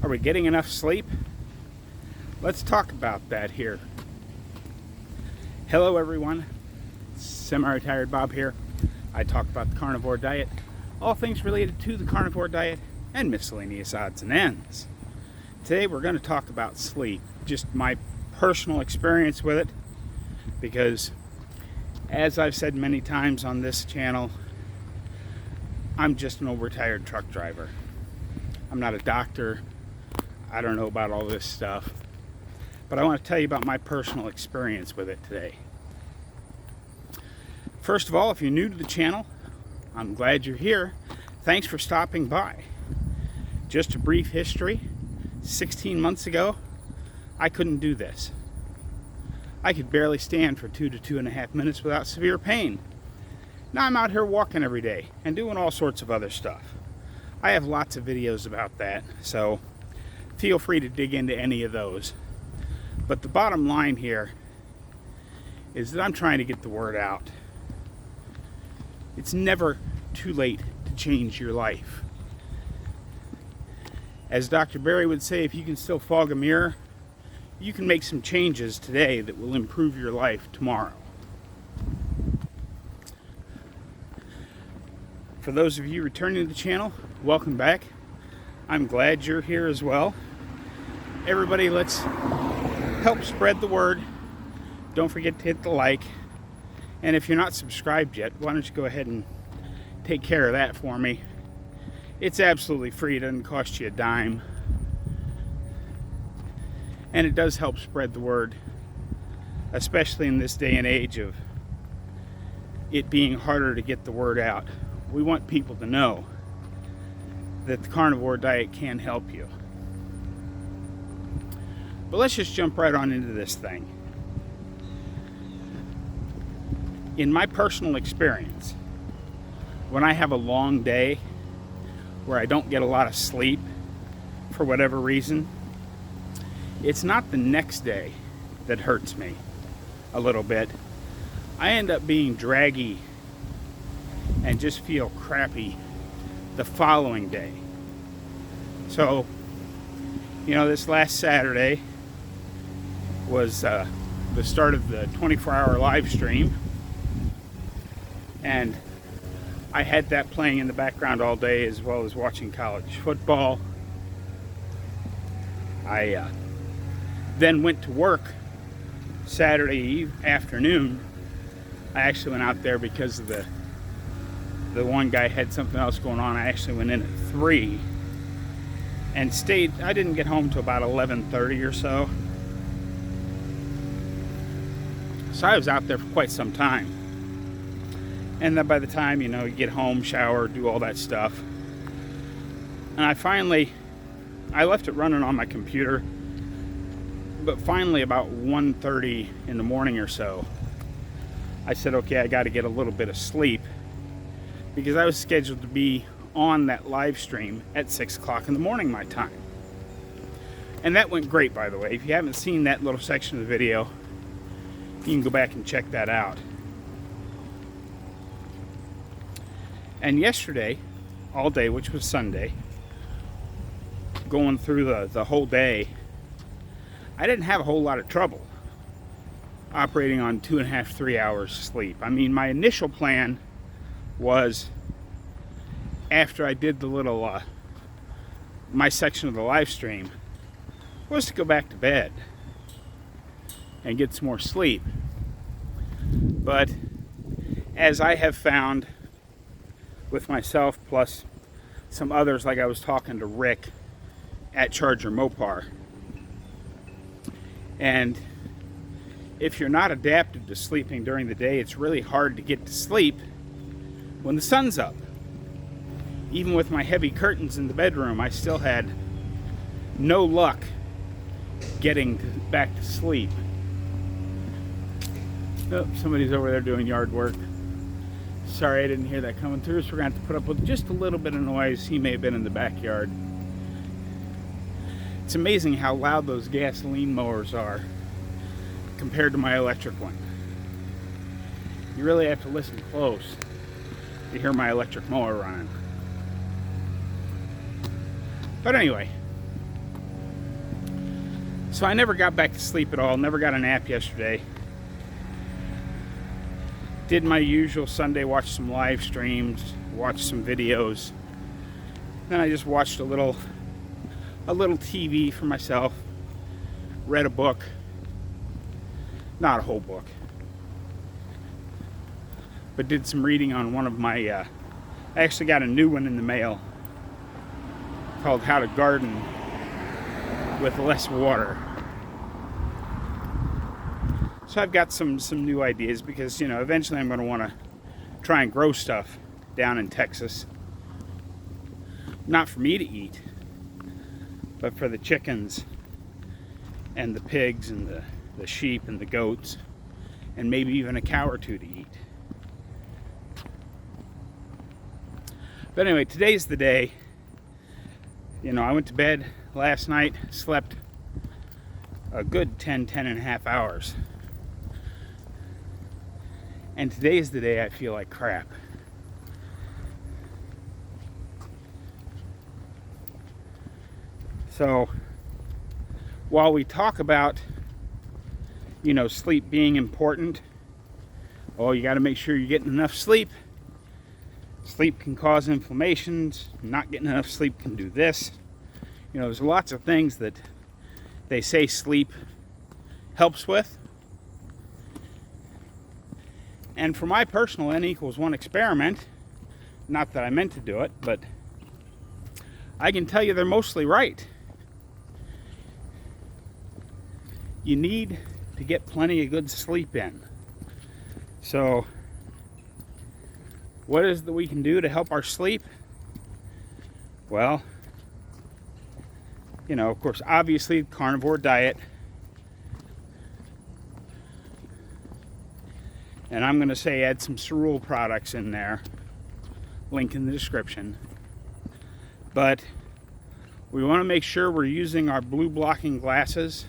Are we getting enough sleep? Let's talk about that here. Hello everyone, semi-retired Bob here. I talk about the carnivore diet, all things related to the carnivore diet, and miscellaneous odds and ends. Today we're going to talk about sleep, just my personal experience with it, because as I've said many times on this channel, I'm just an old retired truck driver. I'm not a doctor. I don't know about all this stuff. But I want to tell you about my personal experience with it today. First of all, if you're new to the channel, I'm glad you're here. Thanks for stopping by. Just a brief history. 16 months ago, I couldn't do this. I could barely stand for 2 to 2.5 minutes without severe pain. Now I'm out here walking every day and doing all sorts of other stuff. I have lots of videos about that, so feel free to dig into any of those. But the bottom line here is that I'm trying to get the word out. It's never too late to change your life. As Dr. Barry would say, if you can still fog a mirror, you can make some changes today that will improve your life tomorrow. For those of you returning to the channel, welcome back. I'm glad you're here as well. Everybody, let's help spread the word. Don't forget to hit the like. And if you're not subscribed yet, why don't you go ahead and take care of that for me. It's absolutely free. It doesn't cost you a dime. And it does help spread the word, especially in this day and age of it being harder to get the word out. We want people to know that the carnivore diet can help you. But let's just jump right on into this thing. In my personal experience, when I have a long day where I don't get a lot of sleep for whatever reason, it's not the next day that hurts me a little bit. I end up being draggy and just feel crappy the following day. So, this last Saturday was the start of the 24-hour live stream, and I had that playing in the background all day, as well as watching college football. I then went to work Saturday afternoon. I actually went out there because of the one guy had something else going on. I actually went in at 3 and stayed. I didn't get home till about 11:30 or so. So I was out there for quite some time. And then by the time, you get home, shower, do all that stuff. And I left it running on my computer. But finally, about 1:30 in the morning or so, I said, okay, I got to get a little bit of sleep, because I was scheduled to be on that live stream at 6 o'clock in the morning my time. And that went great, by the way. If you haven't seen that little section of the video, you can go back and check that out. And yesterday, all day, which was Sunday, going through the whole day, I didn't have a whole lot of trouble operating on 2.5, 3 hours sleep. I mean, my initial plan was, after I did the little my section of the live stream, was to go back to bed and get some more sleep. But as I have found with myself, plus some others, like I was talking to Rick at Charger Mopar, and if you're not adapted to sleeping during the day, it's really hard to get to sleep when the sun's up. Even with my heavy curtains in the bedroom, I still had no luck getting back to sleep. Oh, somebody's over there doing yard work. Sorry, I didn't hear that coming through, so we're going to have to put up with just a little bit of noise. He may have been in the backyard. It's amazing how loud those gasoline mowers are compared to my electric one. You really have to listen close to hear my electric mower running. But anyway, So I never got back to sleep at all, never got a nap yesterday. Did my usual Sunday, watch some live streams, watch some videos. Then I just watched a little TV for myself, read a book, not a whole book, but did some reading on one of my, I actually got a new one in the mail called How to Garden with Less Water. So I've got some new ideas because, eventually I'm going to want to try and grow stuff down in Texas. Not for me to eat, but for the chickens and the pigs and the sheep and the goats, and maybe even a cow or two to eat. But anyway, today's the day. I went to bed last night, slept a good 10 and a half hours. And today's the day I feel like crap. So, while we talk about, sleep being important, you got to make sure you're getting enough sleep. Sleep can cause inflammations. Not getting enough sleep can do this. There's lots of things that they say sleep helps with. And for my personal N=1 experiment, not that I meant to do it, but I can tell you they're mostly right. You need to get plenty of good sleep in. So, what is it that we can do to help our sleep? Well, of course, obviously, Carnivore Diet. And I'm going to say add some cereal products in there. Link in the description. But we want to make sure we're using our blue blocking glasses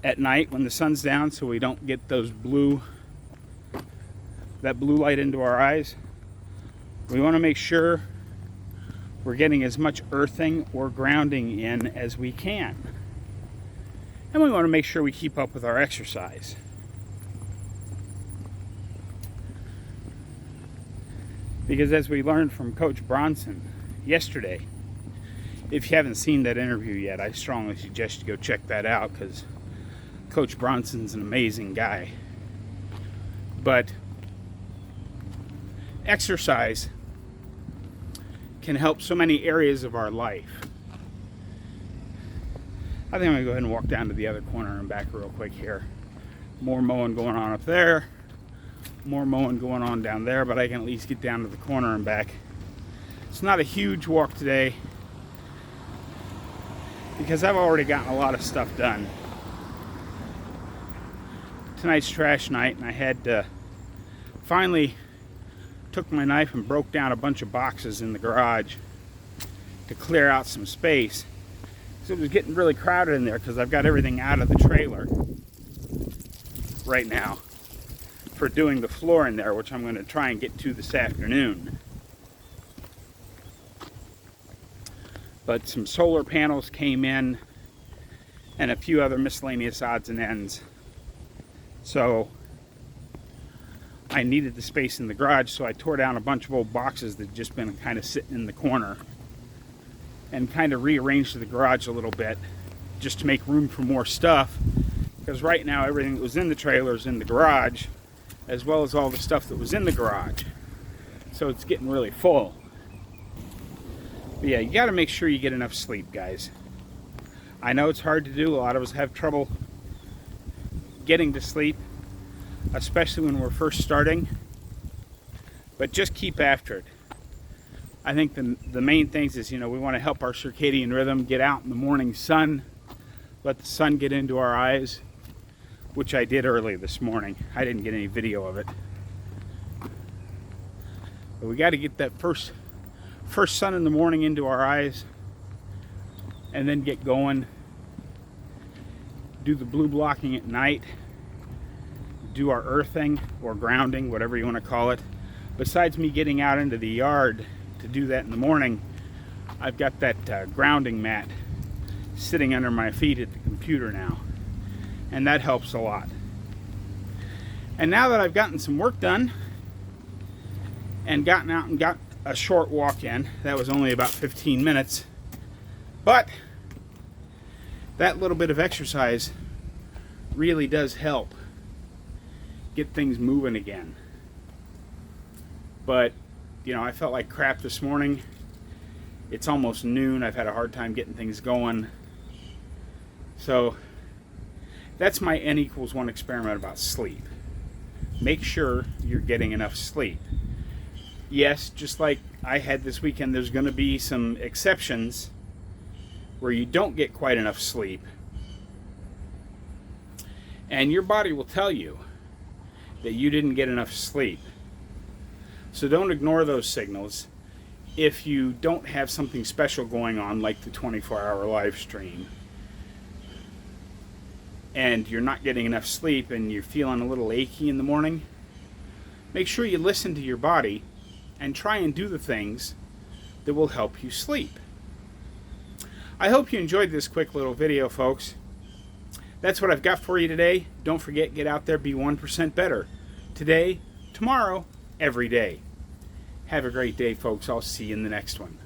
at night when the sun's down so we don't get that blue light into our eyes. We want to make sure we're getting as much earthing or grounding in as we can. And we want to make sure we keep up with our exercise. Because as we learned from Coach Bronson yesterday, if you haven't seen that interview yet, I strongly suggest you go check that out because Coach Bronson's an amazing guy. But exercise can help so many areas of our life. I think I'm going to go ahead and walk down to the other corner and back real quick here. More mowing going on up there. More mowing going on down there, but I can at least get down to the corner and back. It's not a huge walk today because I've already gotten a lot of stuff done. Tonight's trash night, and I had finally took my knife and broke down a bunch of boxes in the garage to clear out some space. So it was getting really crowded in there because I've got everything out of the trailer right now for doing the floor in there, which I'm going to try and get to this afternoon. But some solar panels came in and a few other miscellaneous odds and ends. So I needed the space in the garage, so I tore down a bunch of old boxes that had just been kind of sitting in the corner and kind of rearranged the garage a little bit just to make room for more stuff, because right now everything that was in the trailer is in the garage, as well as all the stuff that was in the garage. So it's getting really full. But yeah, you got to make sure you get enough sleep, guys. I know it's hard to do. A lot of us have trouble getting to sleep, especially when we're first starting, but just keep after it. I think the main things is, we want to help our circadian rhythm, get out in the morning sun, let the sun get into our eyes, which I did early this morning. I didn't get any video of it. But we got to get that first sun in the morning into our eyes and then get going. Do the blue blocking at night. Do our earthing or grounding, whatever you want to call it. Besides me getting out into the yard to do that in the morning, I've got that grounding mat sitting under my feet at the computer now, and that helps a lot. And now that I've gotten some work done and gotten out and got a short walk in, that was only about 15 minutes, but that little bit of exercise really does help get things moving again. But, you know, I felt like crap this morning. It's almost noon. I've had a hard time getting things going. So that's my N=1 experiment about sleep. Make sure you're getting enough sleep. Yes, just like I had this weekend, there's going to be some exceptions where you don't get quite enough sleep. And your body will tell you that you didn't get enough sleep. So don't ignore those signals. If you don't have something special going on, like the 24-hour live stream, and you're not getting enough sleep and you're feeling a little achy in the morning, make sure you listen to your body and try and do the things that will help you sleep. I hope you enjoyed this quick little video, folks. That's what I've got for you today. Don't forget, get out there, be 1% better. Today, tomorrow, every day. Have a great day, folks. I'll see you in the next one.